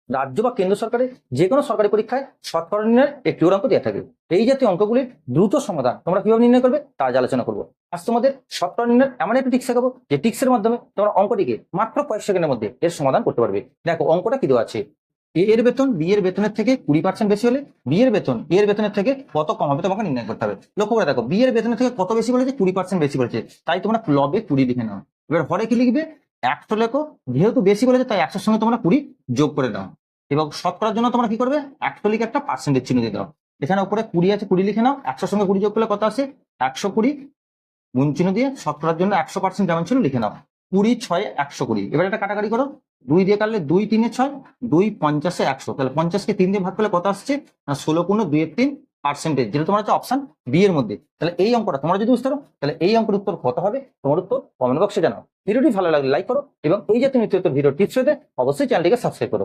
রাজ্য বা কেন্দ্র সরকারের যে কোনো সরকারি পরীক্ষায় শতকরা নির্ণয়ের একটি অঙ্ক দেওয়া থাকে। এই জাতীয় অঙ্কগুলির দ্রুত সমাধান তোমরা কিভাবে নির্ণয় করবে তা আজ আলোচনা করবো। আজ তোমাদের শতকরা নির্ণয়ের এমন একটি টিক্স শেখাবো যে টিক্সের মাধ্যমে তোমরা অঙ্কটিকে মাত্র কয়েক সেকেন্ডের মধ্যে এর সমাধান করতে পারবে। দেখো অঙ্কটা কি দেওয়া আছে, এ এর বেতন বি এর বেতনের থেকে 20% বেশি হলে বি এর বেতন এ এর বেতনের থেকে কত কম হবে তোমাকে নির্ণয় করতে হবে। লক্ষ্য করে দেখো, বি এর বেতনের থেকে কত বেশি বলেছে, 20% বেশি বলেছে, তাই তোমরা লবে 20 লিখে নাও। এবার হরে কি লিখবে, 100 লেখো, যেহেতু বেশি বলেছে তাই 100 সঙ্গে তোমরা 20 যোগ করে নাও। এবং শতকরার জন্য তোমরা কি করবে, 100 লিখে একটা পার্সেন্টেজ চিহ্ন দিয়ে দাও। এখানে উপরে 20 আছে, 20 লিখে নাও। 100 সঙ্গে 20 যোগ করলে কত আসে, 120, গুণ চিহ্ন দিয়ে শতকরার জন্য 100% যেমন ছিল লিখে নাও। 20 6 120। এবার এটা কাটাকাটি করো, 2 দিয়ে কাটলে 2 3 6, 2 50 100, তাহলে 50 কে 3 দিয়ে ভাগ করলে কত আসছে না 16 গুণ 2 এর 3 পার্সেন্টেজ, যেটা তোমার হচ্ছে অপশন বি এর মধ্যে। তাহলে এই অঙ্কটা তোমরা যদি বুঝতে পারো তাহলে এই অঙ্কের উত্তর কত হবে, তোমার উত্তর কমেন্ট বক্সে জানাও। ভিডিওটি ভালো লাগলে লাইক করো এবং এই জাতীয় নিত্য ভিডিও টিপস পেতে অবশ্যই চ্যানেলটিকে সাবস্ক্রাইব করো।